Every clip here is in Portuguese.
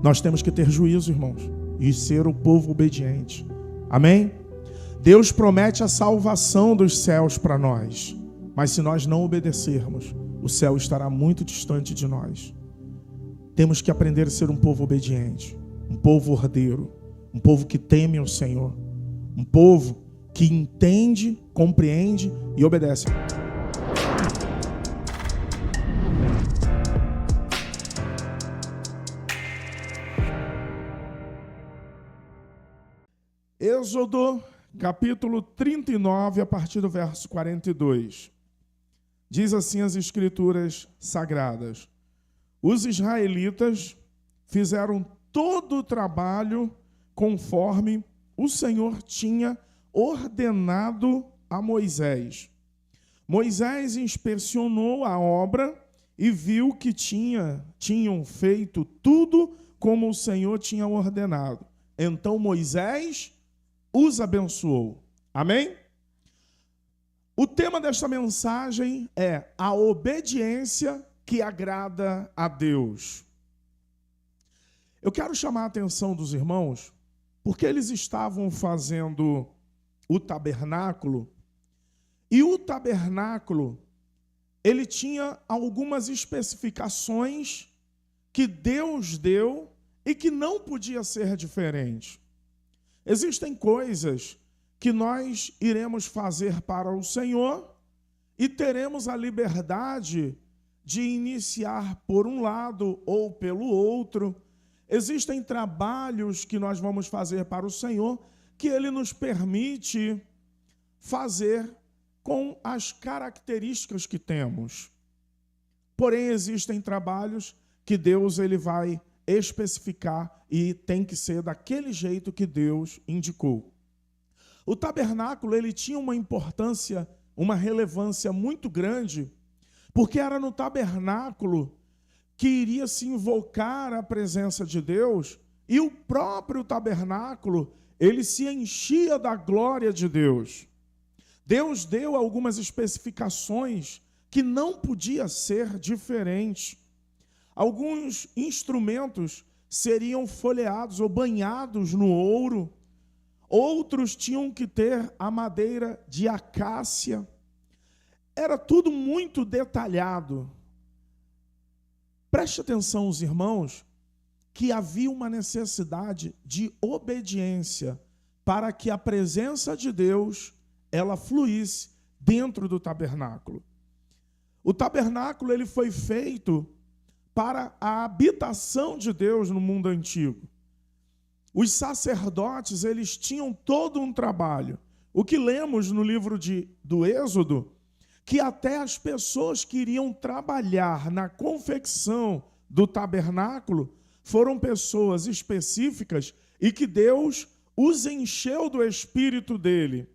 Nós temos que ter juízo, irmãos, e ser o povo obediente. Amém? Deus promete a salvação dos céus para nós, mas se nós não obedecermos, o céu estará muito distante de nós. Temos que aprender a ser um povo obediente, um povo ordeiro, um povo que teme o Senhor, um povo que entende, compreende e obedece. Êxodo, capítulo 39, a partir do verso 42. Diz assim as Escrituras Sagradas: os israelitas fizeram todo o trabalho conforme o Senhor tinha ordenado a Moisés. Moisés inspecionou a obra e viu que tinham feito tudo como o Senhor tinha ordenado. Então Moisés os abençoou. Amém? O tema desta mensagem é a obediência que agrada a Deus. Eu quero chamar a atenção dos irmãos, porque eles estavam fazendo o tabernáculo, e o tabernáculo, ele tinha algumas especificações que Deus deu e que não podia ser diferente. Existem coisas que nós iremos fazer para o Senhor e teremos a liberdade de iniciar por um lado ou pelo outro. Existem trabalhos que nós vamos fazer para o Senhor que Ele nos permite fazer com as características que temos. Porém, existem trabalhos que Deus ele vai especificar e tem que ser daquele jeito que Deus indicou. O tabernáculo ele tinha uma importância, uma relevância muito grande, porque era no tabernáculo que iria se invocar a presença de Deus, e o próprio tabernáculo, ele se enchia da glória de Deus. Deus deu algumas especificações que não podia ser diferente. Alguns instrumentos seriam folheados ou banhados no ouro, outros tinham que ter a madeira de acácia. Era tudo muito detalhado. Preste atenção, os irmãos, que havia uma necessidade de obediência para que a presença de Deus ela fluísse dentro do tabernáculo. O tabernáculo ele foi feito para a habitação de Deus no mundo antigo. Os sacerdotes eles tinham todo um trabalho. O que lemos no livro do Êxodo, que até as pessoas que iriam trabalhar na confecção do tabernáculo foram pessoas específicas e que Deus os encheu do Espírito dele.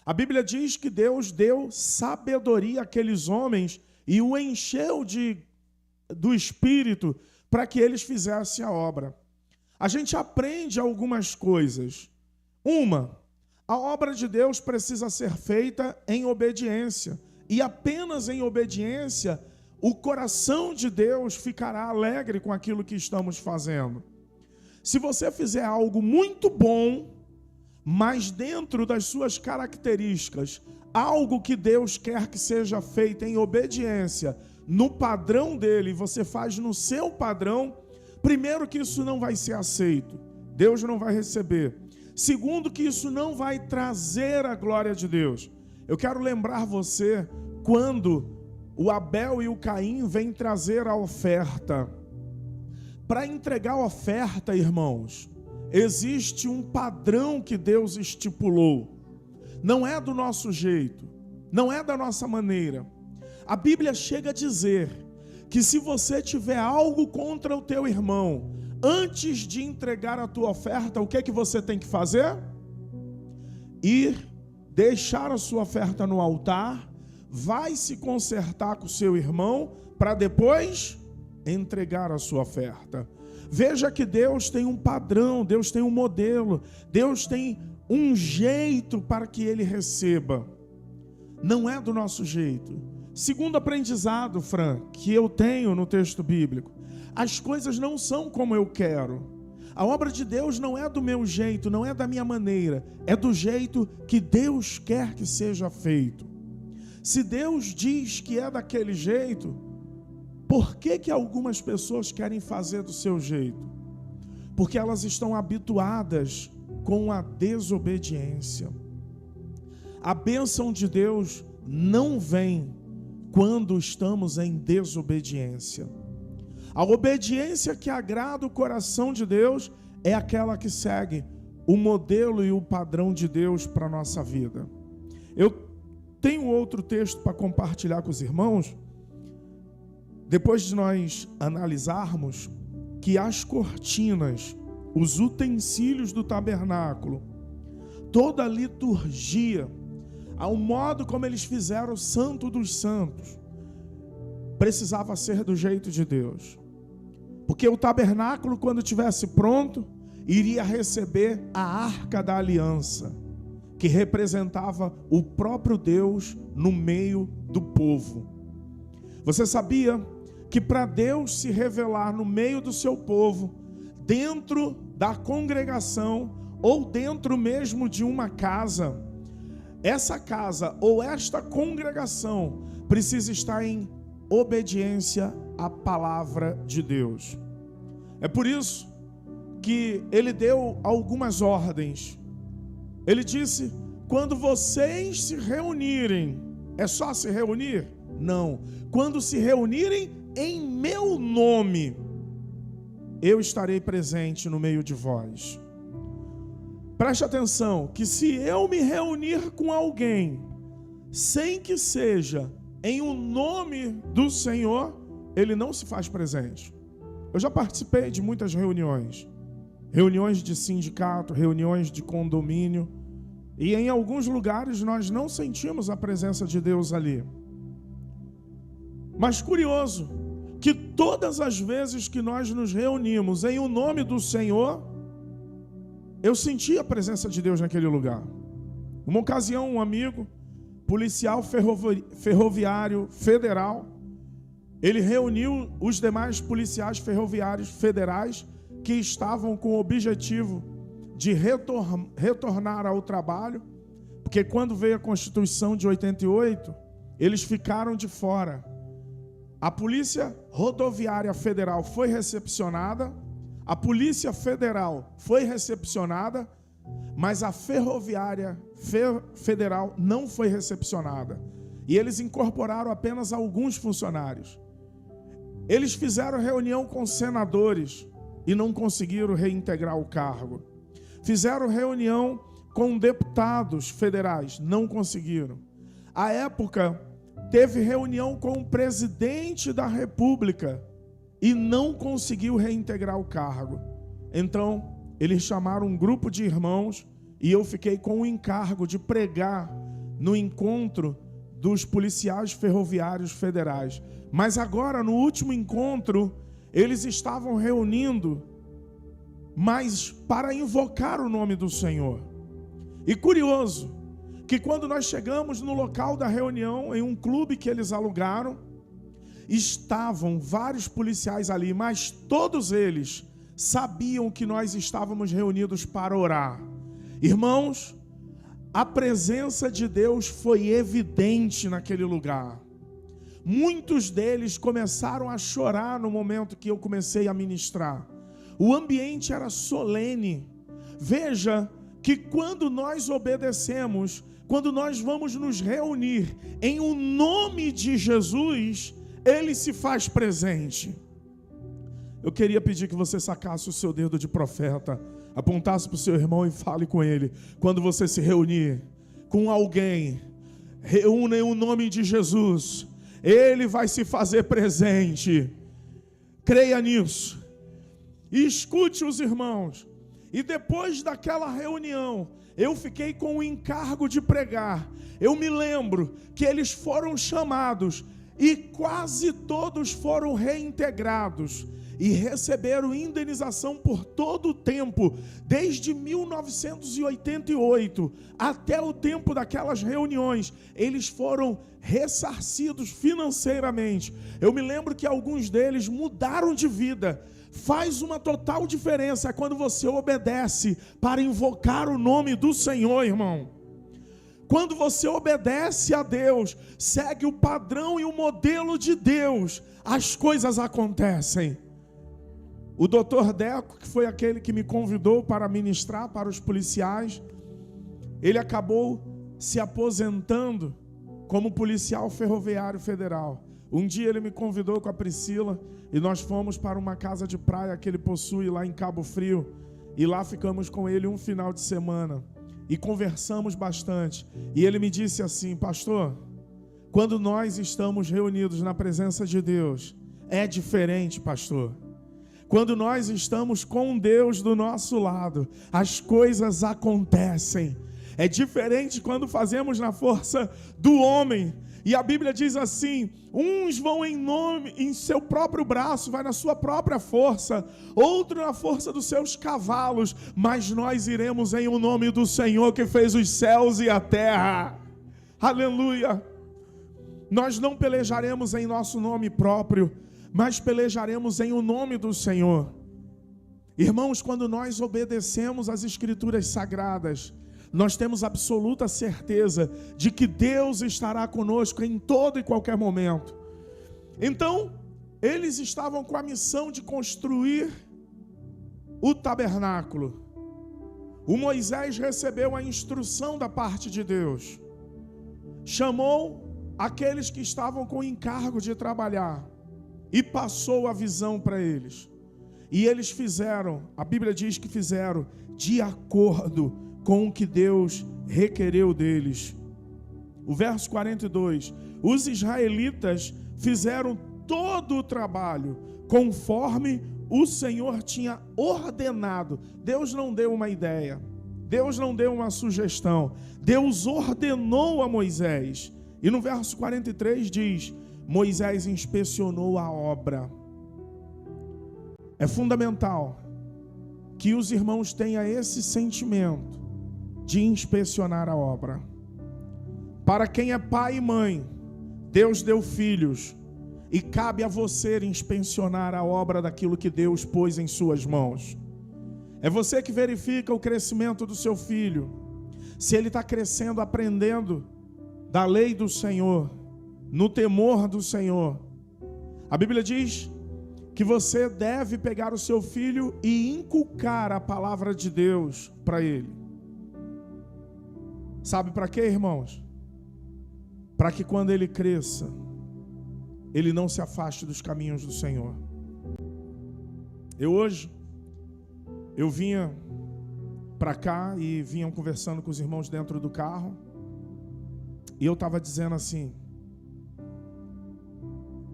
A Bíblia diz que Deus deu sabedoria àqueles homens e o encheu do Espírito para que eles fizessem a obra. A gente aprende algumas coisas. A obra de Deus precisa ser feita em obediência. E apenas em obediência, o coração de Deus ficará alegre com aquilo que estamos fazendo. Se você fizer algo muito bom, mas dentro das suas características, algo que Deus quer que seja feito em obediência, no padrão dele, você faz no seu padrão, primeiro que isso não vai ser aceito, Deus não vai receber. Segundo que isso não vai trazer a glória de Deus. Eu quero lembrar você quando o Abel e o Caim vêm trazer a oferta. Para entregar a oferta, irmãos, existe um padrão que Deus estipulou. Não é do nosso jeito, não é da nossa maneira. A Bíblia chega a dizer que se você tiver algo contra o teu irmão, antes de entregar a tua oferta, o que é que você tem que fazer? Ir, deixar a sua oferta no altar, vai se consertar com o seu irmão, para depois entregar a sua oferta. Veja que Deus tem um padrão, Deus tem um modelo, Deus tem um jeito para que ele receba. Não é do nosso jeito. Segundo aprendizado, Fran, que eu tenho no texto bíblico, as coisas não são como eu quero. A obra de Deus não é do meu jeito, não é da minha maneira, é do jeito que Deus quer que seja feito. Se Deus diz que é daquele jeito, por que algumas pessoas querem fazer do seu jeito? Porque elas estão habituadas com a desobediência. A bênção de Deus não vem quando estamos em desobediência. A obediência que agrada o coração de Deus é aquela que segue o modelo e o padrão de Deus para a nossa vida. Eu tenho outro texto para compartilhar com os irmãos. Depois de nós analisarmos que as cortinas, os utensílios do tabernáculo, toda a liturgia, ao modo como eles fizeram o Santo dos Santos, precisava ser do jeito de Deus. Porque o tabernáculo, quando estivesse pronto, iria receber a Arca da Aliança, que representava o próprio Deus no meio do povo. Você sabia que para Deus se revelar no meio do seu povo, dentro da congregação ou dentro mesmo de uma casa, essa casa ou esta congregação precisa estar em obediência à palavra de Deus. É por isso que ele deu algumas ordens. Ele disse: quando vocês se reunirem, é só se reunir? Não. Quando se reunirem em meu nome, eu estarei presente no meio de vós. Preste atenção, que se eu me reunir com alguém, sem que seja em o nome do Senhor, ele não se faz presente. Eu já participei de muitas reuniões. Reuniões de sindicato, reuniões de condomínio. E em alguns lugares nós não sentimos a presença de Deus ali. Mas curioso, que todas as vezes que nós nos reunimos em o nome do Senhor, eu senti a presença de Deus naquele lugar. Uma ocasião, um amigo, policial ferroviário federal, ele reuniu os demais policiais ferroviários federais que estavam com o objetivo de retornar ao trabalho, porque quando veio a Constituição de 88, eles ficaram de fora. A Polícia Rodoviária Federal foi recepcionada, a Polícia Federal foi recepcionada, mas a Ferroviária Federal não foi recepcionada. E eles incorporaram apenas alguns funcionários. Eles fizeram reunião com senadores e não conseguiram reintegrar o cargo. Fizeram reunião com deputados federais, não conseguiram. À época, teve reunião com o presidente da República e não conseguiu reintegrar o cargo. Então, eles chamaram um grupo de irmãos e eu fiquei com o encargo de pregar no encontro dos policiais ferroviários federais. Mas agora, no último encontro, eles estavam reunindo, mas para invocar o nome do Senhor. E curioso, que quando nós chegamos no local da reunião, em um clube que eles alugaram, estavam vários policiais ali, mas todos eles sabiam que nós estávamos reunidos para orar. Irmãos, a presença de Deus foi evidente naquele lugar. Muitos deles começaram a chorar no momento que eu comecei a ministrar. O ambiente era solene. Veja que quando nós obedecemos, quando nós vamos nos reunir em o nome de Jesus, Ele se faz presente. Eu queria pedir que você sacasse o seu dedo de profeta, apontasse para o seu irmão e fale com ele. Quando você se reunir com alguém, reúna em o nome de Jesus, Ele vai se fazer presente. Creia nisso. E escute os irmãos. E depois daquela reunião, eu fiquei com o encargo de pregar. Eu me lembro que eles foram chamados e quase todos foram reintegrados. e receberam indenização por todo o tempo, desde 1988 até o tempo daquelas reuniões. Eles foram ressarcidos financeiramente. Eu me lembro que alguns deles mudaram de vida. Faz uma total diferença quando você obedece para invocar o nome do Senhor, irmão. Quando você obedece a Deus, segue o padrão e o modelo de Deus, as coisas acontecem. O Dr. Deco, que foi aquele que me convidou para ministrar para os policiais, ele acabou se aposentando como policial ferroviário federal. Um dia ele me convidou com a Priscila e nós fomos para uma casa de praia que ele possui lá em Cabo Frio, e lá ficamos com ele um final de semana e conversamos bastante. E ele me disse assim: pastor, quando nós estamos reunidos na presença de Deus, é diferente, pastor. Quando nós estamos com Deus do nosso lado, as coisas acontecem. É diferente quando fazemos na força do homem. E a Bíblia diz assim: uns vão em seu próprio braço, vai na sua própria força, outro na força dos seus cavalos, mas nós iremos em o nome do Senhor que fez os céus e a terra. Aleluia! Nós não pelejaremos em nosso nome próprio, mas pelejaremos em o nome do Senhor. Irmãos, quando nós obedecemos às Escrituras Sagradas, nós temos absoluta certeza de que Deus estará conosco em todo e qualquer momento. Então, eles estavam com a missão de construir o tabernáculo. O Moisés recebeu a instrução da parte de Deus. Chamou aqueles que estavam com o encargo de trabalhar e passou a visão para eles. E eles fizeram, a Bíblia diz que fizeram de acordo com o que Deus requereu deles. O verso 42, os israelitas fizeram todo o trabalho conforme o Senhor tinha ordenado. Deus não deu uma ideia, Deus não deu uma sugestão, Deus ordenou a Moisés. E no verso 43 diz: Moisés inspecionou a obra. É fundamental que os irmãos tenham esse sentimento de inspecionar a obra. Para quem é pai e mãe, Deus deu filhos, e cabe a você inspecionar a obra daquilo que Deus pôs em suas mãos. É você que verifica o crescimento do seu filho, se ele está crescendo, aprendendo da lei do Senhor, no temor do Senhor. A Bíblia diz que você deve pegar o seu filho e inculcar a palavra de Deus para ele. Sabe para quê, irmãos? Para que quando ele cresça, ele não se afaste dos caminhos do Senhor. Hoje eu vinha para cá e vinham conversando com os irmãos dentro do carro, e eu estava dizendo assim: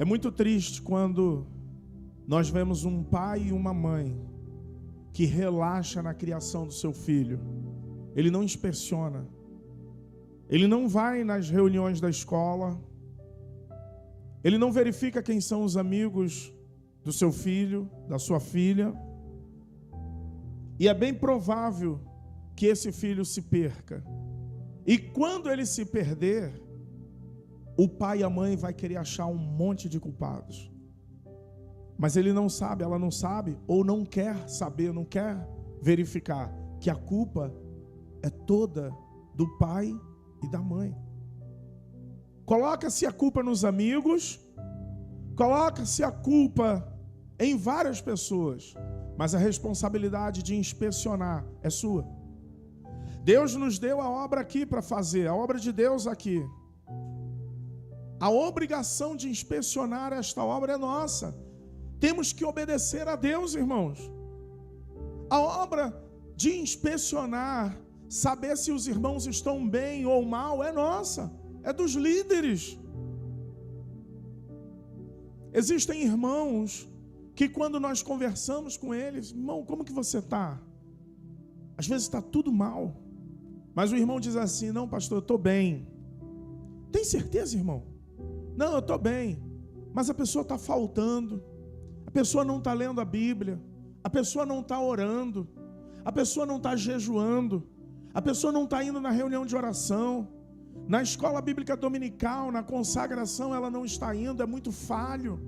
é muito triste quando nós vemos um pai e uma mãe que relaxa na criação do seu filho. Ele não inspeciona, ele não vai nas reuniões da escola, ele não verifica quem são os amigos do seu filho, da sua filha. E é bem provável que esse filho se perca. E quando ele se perder, o pai e a mãe vai querer achar um monte de culpados. Mas ele não sabe, ela não sabe, ou não quer saber, não quer verificar que a culpa é toda do pai e da mãe. Coloca-se a culpa nos amigos, coloca-se a culpa em várias pessoas, mas a responsabilidade de inspecionar é sua. Deus nos deu a obra aqui para fazer, a obra de Deus aqui. A obrigação de inspecionar esta obra é nossa. Temos que obedecer a Deus, irmãos. A obra de inspecionar, saber se os irmãos estão bem ou mal, é nossa, é dos líderes. Existem irmãos que quando nós conversamos com eles: irmão, como que você está? Às vezes está tudo mal, mas o irmão diz assim: não, pastor, eu estou bem. Tem certeza, irmão? Não, eu estou bem, mas a pessoa está faltando, A pessoa não está lendo a Bíblia, a pessoa não está orando, a pessoa não está jejuando, a pessoa não está indo na reunião de oração, na escola bíblica dominical, na consagração ela não está indo, é muito falho.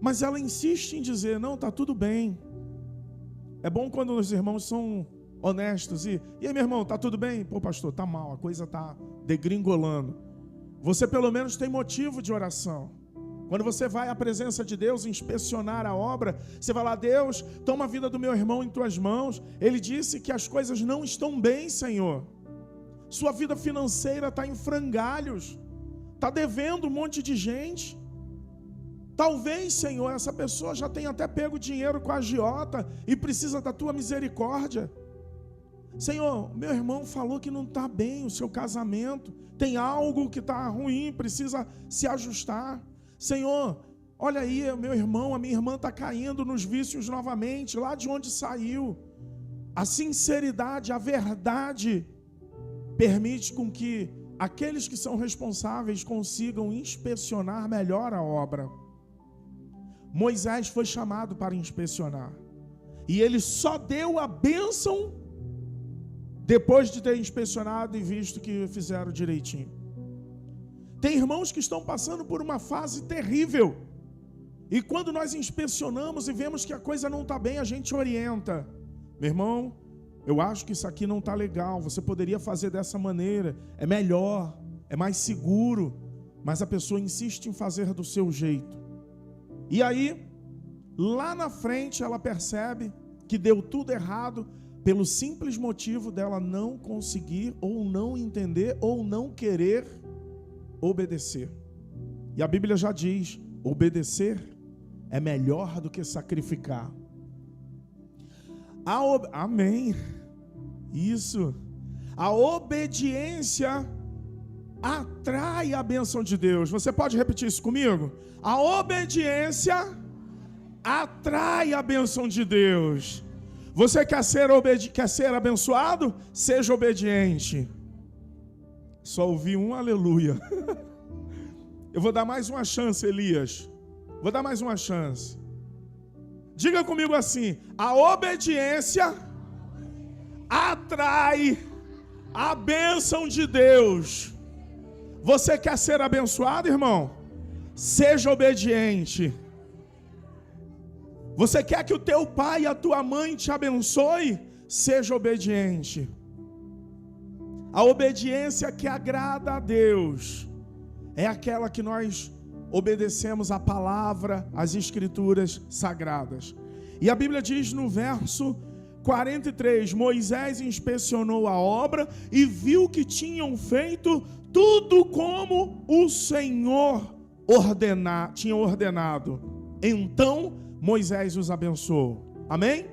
Mas ela insiste em dizer, não, está tudo bem. É bom quando os irmãos são honestos. E aí, meu irmão, está tudo bem? Pô, pastor, está mal, a coisa está degringolando. Você pelo menos tem motivo de oração. Quando você vai à presença de Deus inspecionar a obra, você vai lá, Deus, toma a vida do meu irmão em tuas mãos. Ele disse que as coisas não estão bem, Senhor. Sua vida financeira está em frangalhos, está devendo um monte de gente. Talvez, Senhor, essa pessoa já tenha até pego dinheiro com a agiota e precisa da tua misericórdia. Senhor, meu irmão falou que não está bem o seu casamento, tem algo que está ruim, precisa se ajustar. Senhor, olha aí, meu irmão, a minha irmã está caindo nos vícios novamente, lá de onde saiu. A sinceridade, a verdade, permite com que aqueles que são responsáveis consigam inspecionar melhor a obra. Moisés foi chamado para inspecionar, e ele só deu a bênção depois de ter inspecionado e visto que fizeram direitinho. Tem irmãos que estão passando por uma fase terrível, e quando nós inspecionamos e vemos que a coisa não está bem, a gente orienta. Meu irmão, eu acho que isso aqui não está legal, você poderia fazer dessa maneira, é melhor, é mais seguro, mas a pessoa insiste em fazer do seu jeito. E aí, lá na frente, ela percebe que deu tudo errado pelo simples motivo dela não conseguir, ou não entender, ou não querer obedecer. E a Bíblia já diz, obedecer é melhor do que sacrificar. Amém. Isso. A obediência atrai a bênção de Deus. Você pode repetir isso comigo? A obediência atrai a bênção de Deus. Você quer ser abençoado? Seja obediente. Só ouvi um aleluia. Eu vou dar mais uma chance, Elias. Vou dar mais uma chance. Diga comigo assim: a obediência atrai a bênção de Deus. Você quer ser abençoado, irmão? Seja obediente. Você quer que o teu pai e a tua mãe te abençoe? Seja obediente. A obediência que agrada a Deus é aquela que nós obedecemos a palavra, as escrituras sagradas. E a Bíblia diz no verso 43, Moisés inspecionou a obra e viu que tinham feito tudo como o Senhor tinha ordenado. Então Moisés os abençoou. Amém?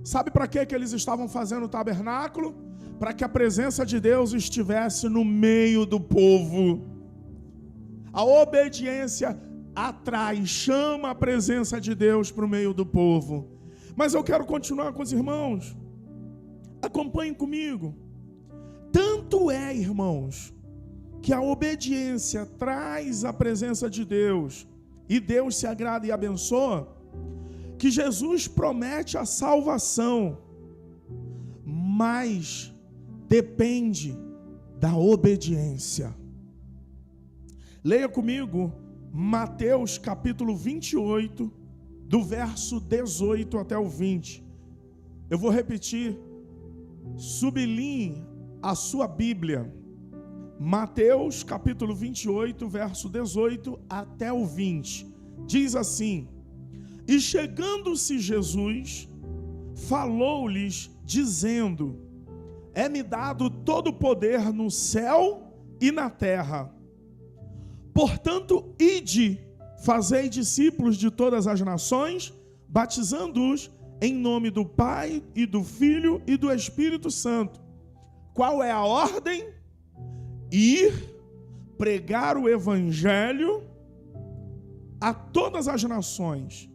Sabe para que eles estavam fazendo o tabernáculo? Para que a presença de Deus estivesse no meio do povo. A obediência atrai, chama a presença de Deus para o meio do povo. Mas eu quero continuar com os irmãos. Acompanhem comigo. Tanto é, irmãos, que a obediência traz a presença de Deus e Deus se agrada e abençoa, que Jesus promete a salvação, mas depende da obediência. Leia comigo Mateus capítulo 28, do verso 18 até o 20. Eu vou repetir, sublinhe a sua Bíblia. Mateus capítulo 28, verso 18 até o 20. Diz assim: E chegando-se Jesus, falou-lhes, dizendo: É-me dado todo o poder no céu e na terra. Portanto, ide, fazei discípulos de todas as nações, batizando-os em nome do Pai e do Filho e do Espírito Santo. Qual é a ordem? Ir, pregar o Evangelho a todas as nações.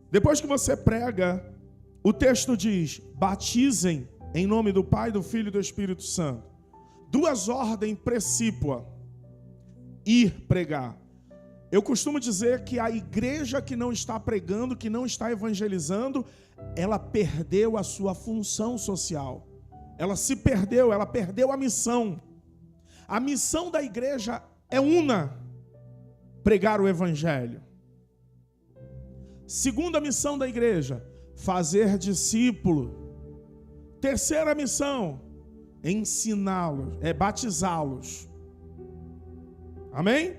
Depois que você prega, o texto diz: batizem em nome do Pai, do Filho e do Espírito Santo. Duas ordens precípuas: ir pregar. Eu costumo dizer que a igreja que não está pregando, que não está evangelizando, ela perdeu a sua função social. Ela se perdeu, ela perdeu a missão. A missão da igreja é una: pregar o evangelho. Segunda missão da igreja: fazer discípulo. Terceira missão: ensiná-los, batizá-los. Amém?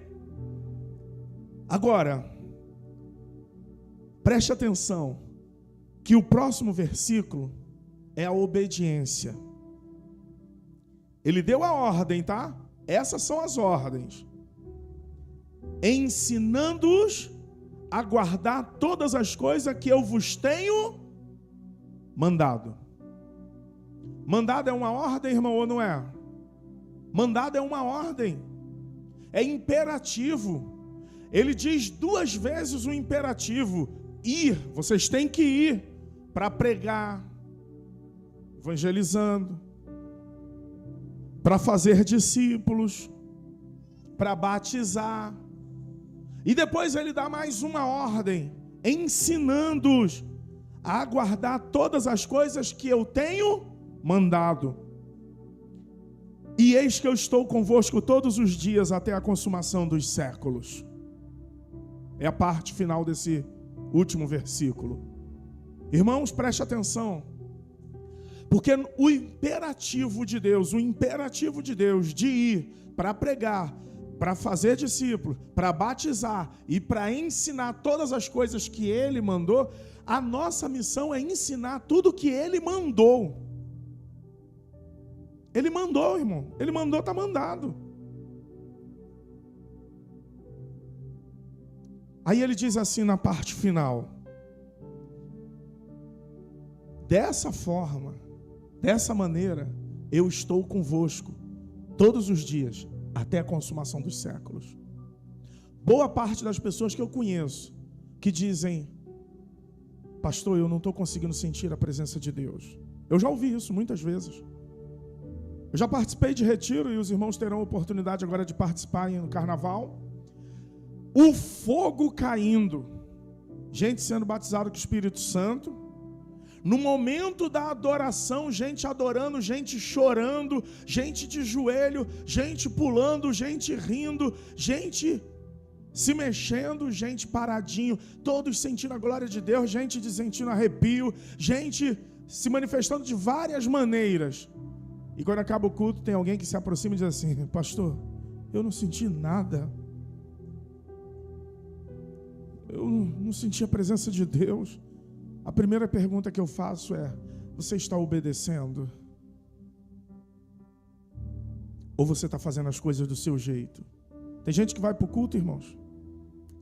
Agora, preste atenção, que o próximo versículo é a obediência. Ele deu a ordem, tá? Essas são as ordens. Ensinando-os a guardar todas as coisas que eu vos tenho mandado. Mandado é uma ordem, irmão, ou não é? Mandado é uma ordem. É imperativo. Ele diz 2 vezes o imperativo: ir, vocês têm que ir para pregar, evangelizando, para fazer discípulos, para batizar. E depois ele dá mais uma ordem: ensinando-os a guardar todas as coisas que eu tenho mandado. E eis que eu estou convosco todos os dias até a consumação dos séculos. É a parte final desse último versículo. Irmãos, preste atenção. Porque o imperativo de Deus de ir para pregar, para fazer discípulo, para batizar e para ensinar todas as coisas que Ele mandou, a nossa missão é ensinar tudo que Ele mandou. Ele mandou, irmão. Ele mandou, está mandado. Aí ele diz assim na parte final: dessa forma, dessa maneira, eu estou convosco todos os dias, até a consumação dos séculos. Boa parte das pessoas que eu conheço, que dizem: pastor, eu não estou conseguindo sentir a presença de Deus. Eu já ouvi isso muitas vezes. Eu já participei de retiro, e os irmãos terão a oportunidade agora de participar no carnaval. O fogo caindo, gente sendo batizada com o Espírito Santo. No momento da adoração, gente adorando, gente chorando, gente de joelho, gente pulando, gente rindo, gente se mexendo, gente paradinho, todos sentindo a glória de Deus, gente sentindo arrepio, gente se manifestando de várias maneiras. E quando acaba o culto, tem alguém que se aproxima e diz assim: pastor, eu não senti nada. Eu não senti a presença de Deus. A primeira pergunta que eu faço é: você está obedecendo? Ou você está fazendo as coisas do seu jeito? Tem gente que vai para o culto, irmãos.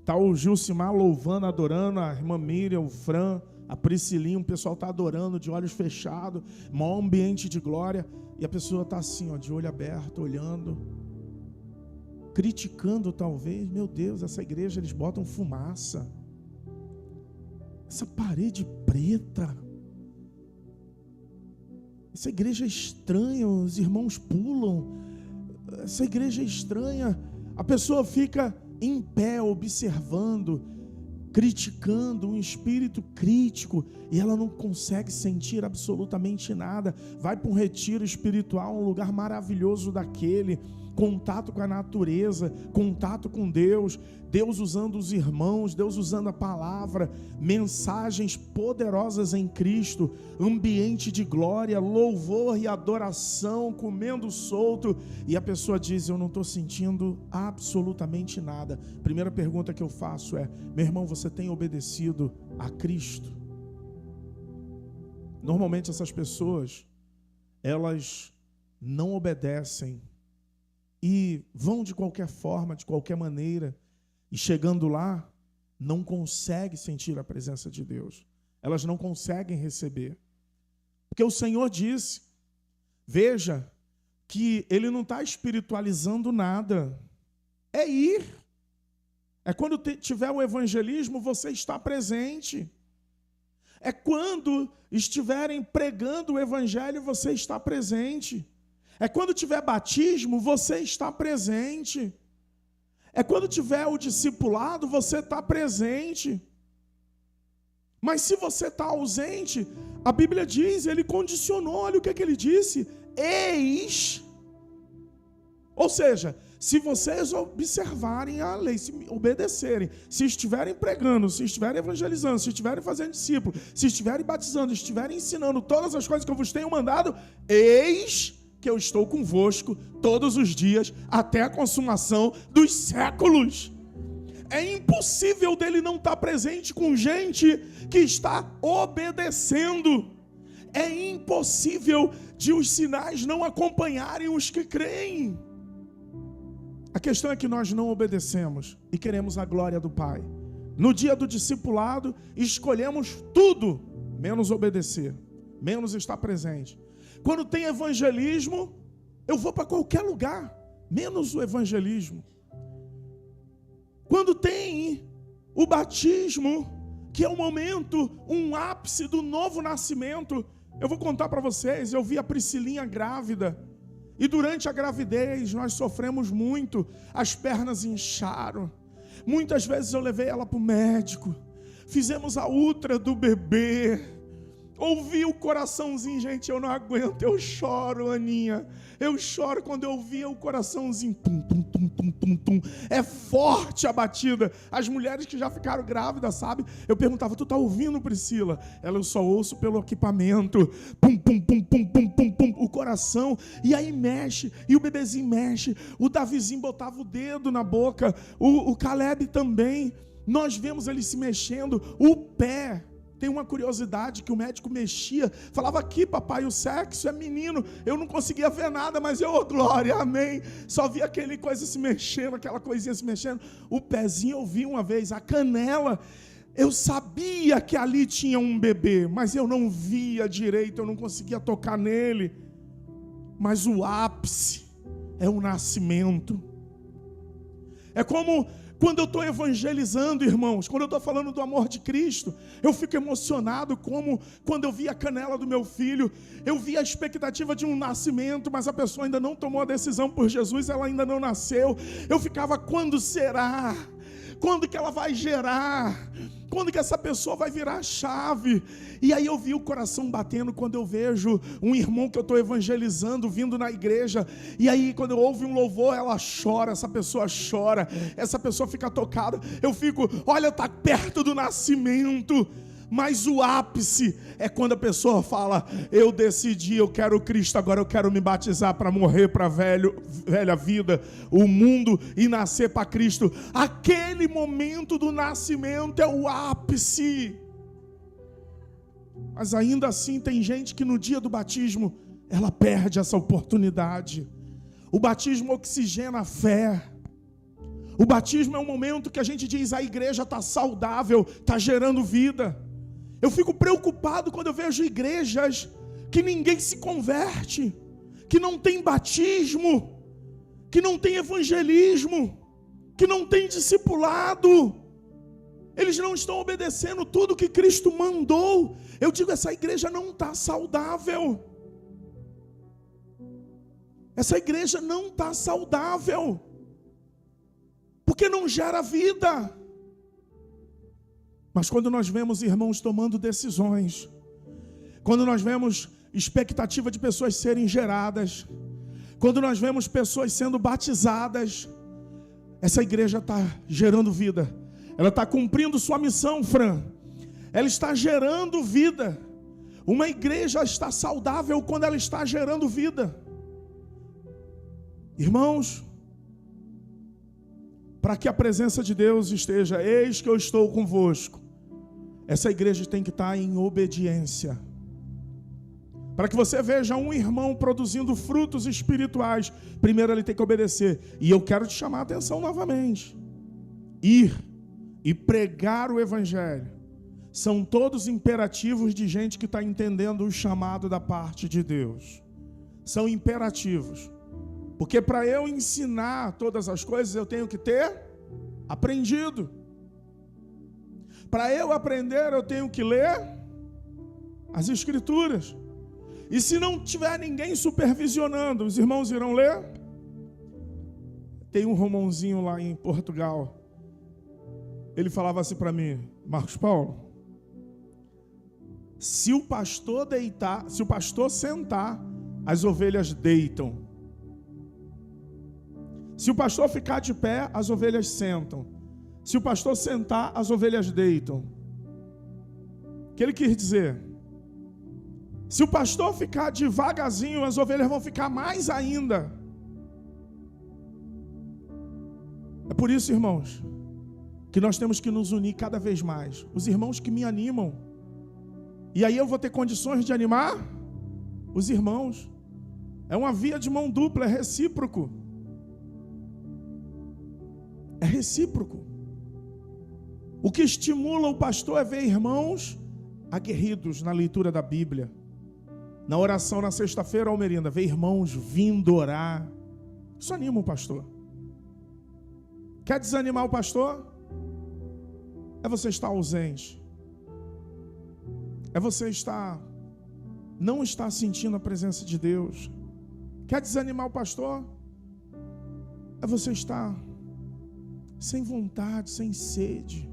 Está o Gilcimar louvando, adorando, a irmã Miriam, o Fran, a Priscilinha, o pessoal está adorando de olhos fechados, maior ambiente de glória, e a pessoa está assim, ó, de olho aberto, olhando, criticando talvez. Meu Deus, essa igreja, eles botam fumaça, essa parede preta, essa igreja é estranha, os irmãos pulam, essa igreja é estranha. A pessoa fica em pé observando, criticando, um espírito crítico, e ela não consegue sentir absolutamente nada. Vai para um retiro espiritual, um lugar maravilhoso daquele, contato com a natureza, contato com Deus, Deus usando os irmãos, Deus usando a palavra, mensagens poderosas em Cristo, ambiente de glória, louvor e adoração, comendo solto, e a pessoa diz: eu não estou sentindo absolutamente nada. Primeira pergunta que eu faço é: meu irmão, você tem obedecido a Cristo? Normalmente essas pessoas, elas não obedecem e vão de qualquer forma, de qualquer maneira, e chegando lá, não conseguem sentir a presença de Deus. Elas não conseguem receber. Porque o Senhor disse, veja, que Ele não está espiritualizando nada. É ir. É quando tiver o evangelismo, você está presente. É quando estiverem pregando o evangelho, você está presente. É quando tiver batismo, você está presente. É quando tiver o discipulado, você está presente. Mas se você está ausente, a Bíblia diz, ele condicionou, olha o que é que ele disse, eis. Ou seja, se vocês observarem a lei, se obedecerem, se estiverem pregando, se estiverem evangelizando, se estiverem fazendo discípulo, se estiverem batizando, se estiverem ensinando todas as coisas que eu vos tenho mandado, eis que eu estou convosco todos os dias até a consumação dos séculos. É impossível dele não estar presente com gente que está obedecendo. É impossível de os sinais não acompanharem os que creem. A questão é que nós não obedecemos e queremos a glória do Pai. No dia do discipulado, escolhemos tudo, menos obedecer, menos estar presente. Quando tem evangelismo, eu vou para qualquer lugar, menos o evangelismo. Quando tem o batismo, que é um momento, um ápice do novo nascimento, eu vou contar para vocês, eu vi a Priscilinha grávida, e durante a gravidez nós sofremos muito, as pernas incharam, muitas vezes eu levei ela para o médico, fizemos a ultra do bebê, ouvi o coraçãozinho, gente, eu não aguento, eu choro, Aninha, eu choro quando eu ouvia o coraçãozinho, tum, tum, tum, tum, tum, tum. É forte a batida. As mulheres que já ficaram grávidas, sabe? Eu perguntava, tu tá ouvindo, Priscila? Ela, eu só ouço pelo equipamento, pum, pum, pum, pum, pum, pum, pum, o coração, e aí mexe, e o bebezinho mexe, o Davizinho botava o dedo na boca, o Caleb também, nós vemos ele se mexendo, o pé. Tem uma curiosidade que o médico mexia, falava aqui, papai, o sexo é menino, eu não conseguia ver nada, mas eu, oh, glória, amém, só via aquele coisa se mexendo, aquela coisinha se mexendo, o pezinho eu vi uma vez, a canela, eu sabia que ali tinha um bebê, mas eu não via direito, eu não conseguia tocar nele, mas o ápice é o nascimento. É como quando eu estou evangelizando, irmãos, quando eu estou falando do amor de Cristo, eu fico emocionado como quando eu vi a canela do meu filho, eu vi a expectativa de um nascimento, mas a pessoa ainda não tomou a decisão por Jesus, ela ainda não nasceu. Eu ficava, quando será? Quando que ela vai gerar? Quando que essa pessoa vai virar a chave? E aí eu vi o coração batendo quando eu vejo um irmão que eu estou evangelizando vindo na igreja, e aí quando eu ouvo um louvor, ela chora, essa pessoa chora, essa pessoa fica tocada, eu fico, olha, está perto do nascimento. Mas o ápice é quando a pessoa fala, eu decidi, eu quero Cristo, agora eu quero me batizar para morrer para a velha vida, o mundo, e nascer para Cristo. Aquele momento do nascimento é o ápice. Mas ainda assim tem gente que no dia do batismo, ela perde essa oportunidade. O batismo oxigena a fé. O batismo é um momento que a gente diz, a igreja está saudável, está gerando vida. Eu fico preocupado quando eu vejo igrejas que ninguém se converte, que não tem batismo, que não tem evangelismo, que não tem discipulado. Eles não estão obedecendo tudo que Cristo mandou. Eu digo, essa igreja não está saudável. Essa igreja não está saudável, porque não gera vida. Mas quando nós vemos irmãos tomando decisões, quando nós vemos expectativa de pessoas serem geradas, quando nós vemos pessoas sendo batizadas, essa igreja está gerando vida. Ela está cumprindo sua missão, Fran. Ela está gerando vida. Uma igreja está saudável quando ela está gerando vida. Irmãos, para que a presença de Deus esteja, eis que eu estou convosco, essa igreja tem que estar em obediência. Para que você veja um irmão produzindo frutos espirituais, primeiro ele tem que obedecer. E eu quero te chamar a atenção novamente. Ir e pregar o evangelho são todos imperativos de gente que está entendendo o chamado da parte de Deus. São imperativos. Porque para eu ensinar todas as coisas, eu tenho que ter aprendido. Para eu aprender, eu tenho que ler as Escrituras. E se não tiver ninguém supervisionando, os irmãos irão ler? Tem um Romãozinho lá em Portugal. Ele falava assim para mim: Marcos Paulo, se o pastor sentar, as ovelhas deitam. Se o pastor ficar de pé, as ovelhas sentam. Se o pastor sentar, as ovelhas deitam. O que ele quis dizer? Se o pastor ficar devagarzinho, as ovelhas vão ficar mais ainda. É por isso, irmãos, que nós temos que nos unir cada vez mais. Os irmãos que me animam. E aí eu vou ter condições de animar os irmãos. É uma via de mão dupla, é recíproco. É recíproco. O que estimula o pastor é ver irmãos aguerridos na leitura da Bíblia. Na oração na sexta-feira, Almerinda, ver irmãos vindo orar. Isso anima o pastor. Quer desanimar o pastor? É você estar ausente. É você não estar sentindo a presença de Deus. Quer desanimar o pastor? É você estar sem vontade, sem sede.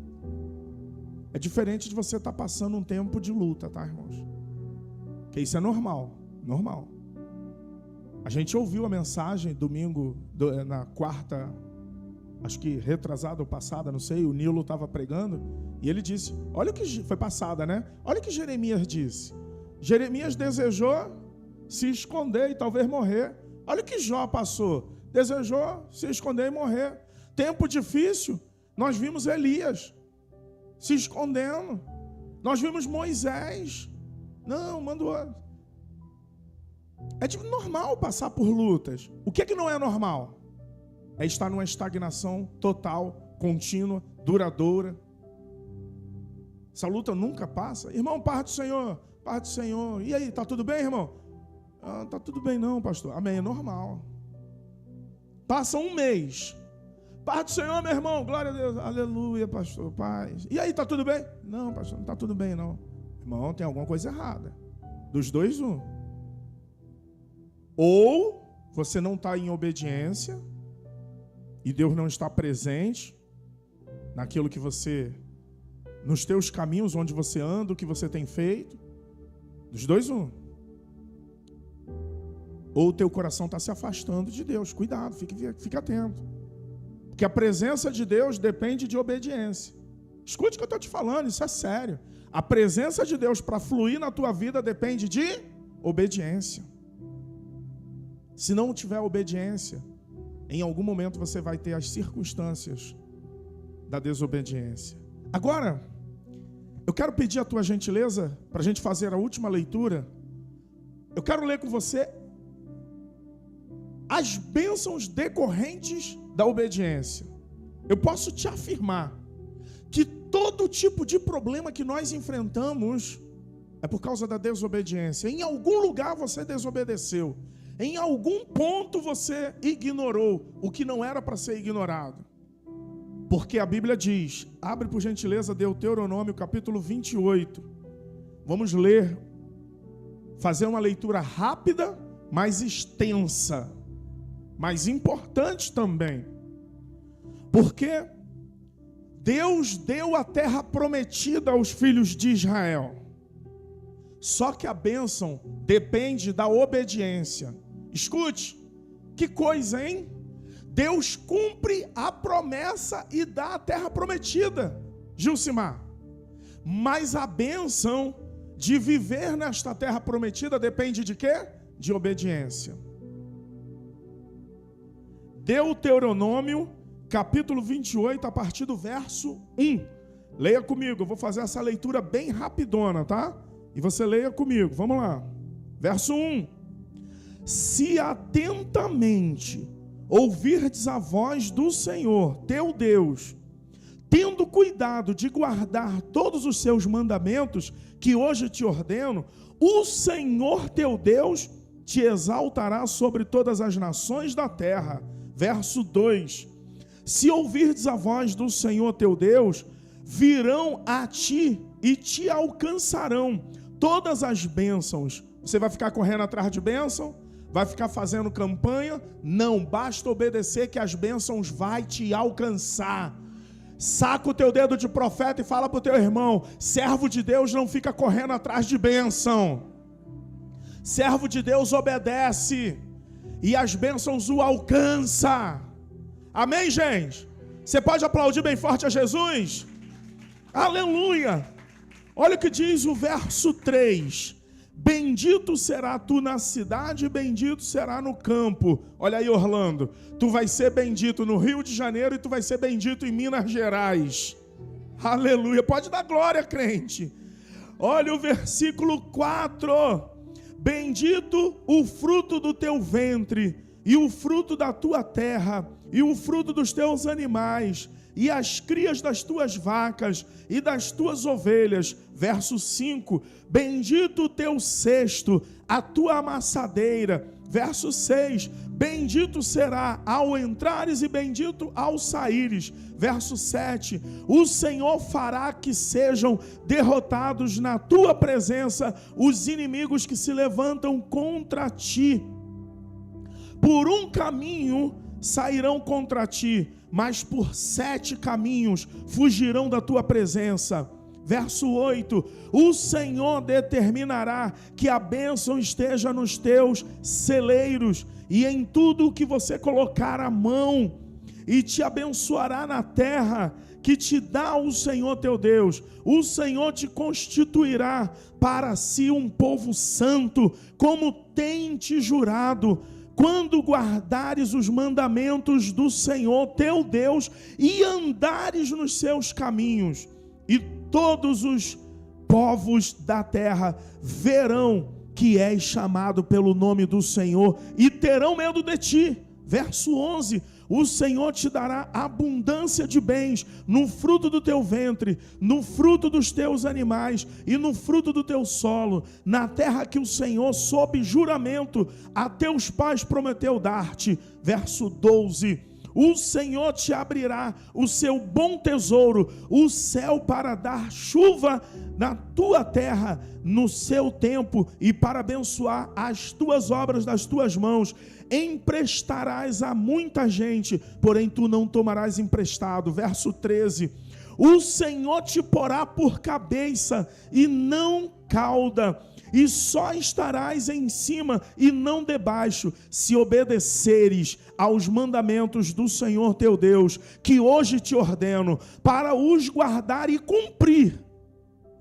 É diferente de você estar passando um tempo de luta, tá, irmãos? Que isso é normal. A gente ouviu a mensagem domingo, na quarta, acho que retrasada ou passada, não sei, o Nilo estava pregando, e ele disse, olha o que foi passada, né? Olha o que Jeremias disse. Jeremias desejou se esconder e talvez morrer. Olha o que Jó passou. Desejou se esconder e morrer. Tempo difícil, nós vimos Elias se escondendo. Nós vimos Moisés. Não, mandou. É normal passar por lutas. O que não é normal? É estar numa estagnação total, contínua, duradoura. Essa luta nunca passa. Irmão, paz do Senhor, paz do Senhor. E aí, tá tudo bem, irmão? Ah, tá tudo bem não, pastor. Amém, é normal. Passa um mês. Paz do Senhor, meu irmão, glória a Deus. Aleluia, pastor, paz. E aí, tá tudo bem? Não, pastor, não tá tudo bem não. Irmão, tem alguma coisa errada. Dos dois, um. Ou você não está em obediência e Deus não está presente naquilo que você, nos teus caminhos, onde você anda, o que você tem feito. Dos dois, um. Ou o teu coração está se afastando de Deus. Cuidado, fique atento. Porque a presença de Deus depende de obediência. Escute o que eu estou te falando, isso é sério. A presença de Deus para fluir na tua vida depende de obediência. Se não tiver obediência, em algum momento você vai ter as circunstâncias da desobediência. Agora, eu quero pedir a tua gentileza para a gente fazer a última leitura. Eu quero ler com você as bênçãos decorrentes da obediência. Eu posso te afirmar que todo tipo de problema que nós enfrentamos é por causa da desobediência. Em algum lugar você desobedeceu. Em algum ponto você ignorou o que não era para ser ignorado. Porque a Bíblia diz, abre por gentileza Deuteronômio capítulo 28. Vamos ler, fazer uma leitura rápida, mas extensa, mas importante também. Porque Deus deu a terra prometida aos filhos de Israel. Só que a bênção depende da obediência. Escute, que coisa, hein? Deus cumpre a promessa e dá a terra prometida, Gilcimar. Mas a bênção de viver nesta terra prometida depende de quê? De obediência. Deuteronômio, capítulo 28, a partir do verso 1. Leia comigo, eu vou fazer essa leitura bem rapidona, tá? E você leia comigo, vamos lá. Verso 1. Se atentamente ouvirdes a voz do Senhor, teu Deus, tendo cuidado de guardar todos os seus mandamentos, que hoje te ordeno, o Senhor teu Deus te exaltará sobre todas as nações da terra. Verso 2. Se ouvirdes a voz do Senhor teu Deus, virão a ti e te alcançarão todas as bênçãos. Você vai ficar correndo atrás de bênção? Vai ficar fazendo campanha? Não, basta obedecer que as bênçãos vai te alcançar. Saca o teu dedo de profeta e fala para o teu irmão: servo de Deus não fica correndo atrás de bênção. Servo de Deus obedece e as bênçãos o alcançam. Amém, gente? Você pode aplaudir bem forte a Jesus? Aleluia! Olha o que diz o verso 3. Bendito será tu na cidade, bendito será no campo. Olha aí, Orlando, tu vai ser bendito no Rio de Janeiro e tu vai ser bendito em Minas Gerais. Aleluia, pode dar glória, crente. Olha o versículo 4. Bendito o fruto do teu ventre, e o fruto da tua terra, e o fruto dos teus animais, e as crias das tuas vacas e das tuas ovelhas. Verso 5, bendito o teu cesto, a tua amassadeira. Verso 6, bendito será ao entrares e bendito ao saíres. Verso 7, o Senhor fará que sejam derrotados na tua presença os inimigos que se levantam contra ti. Por um caminho sairão contra ti, mas por 7 caminhos fugirão da tua presença. Verso 8, o Senhor determinará que a bênção esteja nos teus celeiros e em tudo o que você colocar a mão, e te abençoará na terra que te dá o Senhor teu Deus. O Senhor te constituirá para si um povo santo, como tem te jurado, quando guardares os mandamentos do Senhor teu Deus e andares nos seus caminhos. E todos os povos da terra verão que és chamado pelo nome do Senhor e terão medo de ti. Verso 11, o Senhor te dará abundância de bens no fruto do teu ventre, no fruto dos teus animais e no fruto do teu solo, na terra que o Senhor, sob juramento, a teus pais prometeu dar-te. Verso 12, o Senhor te abrirá o seu bom tesouro, o céu, para dar chuva na tua terra no seu tempo e para abençoar as tuas obras das tuas mãos. Emprestarás a muita gente, porém tu não tomarás emprestado. Verso 13, o Senhor te porá por cabeça e não cauda, e só estarás em cima e não debaixo, se obedeceres aos mandamentos do Senhor teu Deus, que hoje te ordeno, para os guardar e cumprir.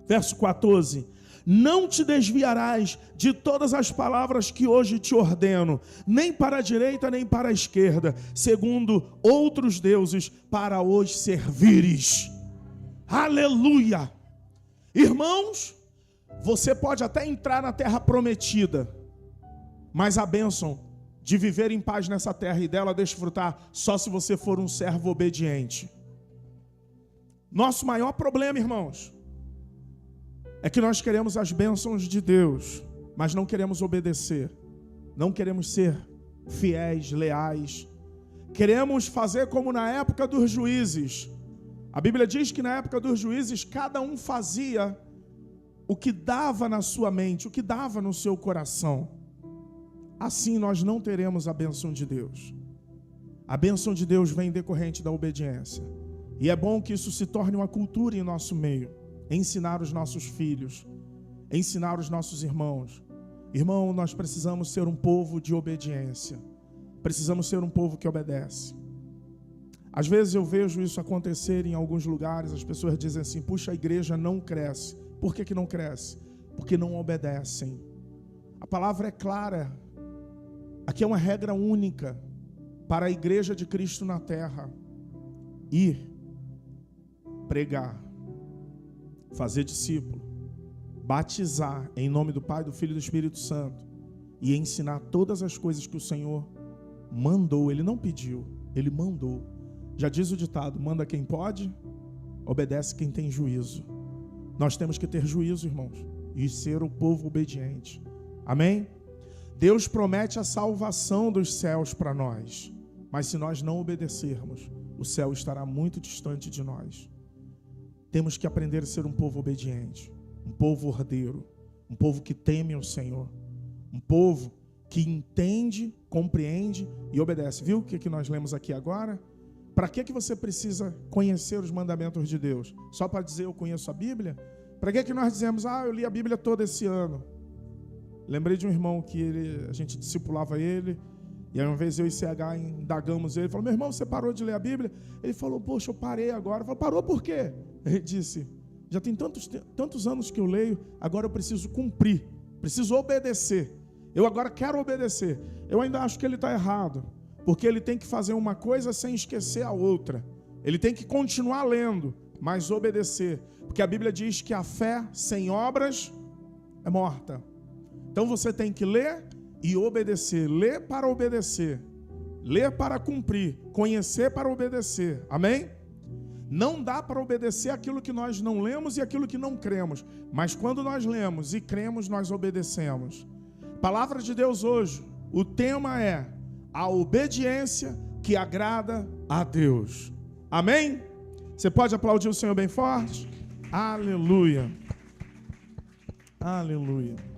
Verso 14, não te desviarás de todas as palavras que hoje te ordeno, nem para a direita nem para a esquerda, segundo outros deuses, para os servires. Aleluia! Irmãos, você pode até entrar na terra prometida, mas a bênção de viver em paz nessa terra e dela desfrutar só se você for um servo obediente. Nosso maior problema, irmãos, é que nós queremos as bênçãos de Deus, mas não queremos obedecer, não queremos ser fiéis, leais. Queremos fazer como na época dos juízes. A Bíblia diz que na época dos juízes cada um fazia o que dava na sua mente, o que dava no seu coração. Assim nós não teremos a bênção de Deus. A bênção de Deus vem decorrente da obediência. E é bom que isso se torne uma cultura em nosso meio. Ensinar os nossos filhos, ensinar os nossos irmãos. Irmão, nós precisamos ser um povo de obediência. Precisamos ser um povo que obedece. Às vezes eu vejo isso acontecer em alguns lugares. As pessoas dizem assim: puxa, a igreja não cresce. Por que não cresce? Porque não obedecem. A palavra é clara. Aqui é uma regra única para a igreja de Cristo na terra: ir, pregar, fazer discípulo, batizar em nome do Pai, do Filho e do Espírito Santo e ensinar todas as coisas que o Senhor mandou. Ele não pediu, Ele mandou. Já diz o ditado: manda quem pode, obedece quem tem juízo. Nós temos que ter juízo, irmãos, e ser o povo obediente. Amém? Deus promete a salvação dos céus para nós, mas se nós não obedecermos, o céu estará muito distante de nós. Temos que aprender a ser um povo obediente, um povo ordeiro, um povo que teme o Senhor, um povo que entende, compreende e obedece. Viu o que nós lemos aqui agora? Para que você precisa conhecer os mandamentos de Deus? Só para dizer eu conheço a Bíblia? Para que nós dizemos, eu li a Bíblia toda esse ano? Lembrei de um irmão que a gente discipulava ele, e aí uma vez eu e CH indagamos ele, falou, meu irmão, você parou de ler a Bíblia? Ele falou, poxa, eu parei agora. Eu falei, parou por quê? Ele disse, já tem tantos anos que eu leio, agora eu preciso cumprir, preciso obedecer. Eu agora quero obedecer. Eu ainda acho que ele está errado, porque ele tem que fazer uma coisa sem esquecer a outra. Ele tem que continuar lendo, mas obedecer. Porque a Bíblia diz que a fé sem obras é morta. Então você tem que ler e obedecer. Ler para obedecer. Ler para cumprir. Conhecer para obedecer. Amém? Não dá para obedecer aquilo que nós não lemos e aquilo que não cremos. Mas quando nós lemos e cremos, nós obedecemos. Palavra de Deus hoje. O tema é a obediência que agrada a Deus. Amém? Você pode aplaudir o Senhor bem forte? Aleluia. Aleluia.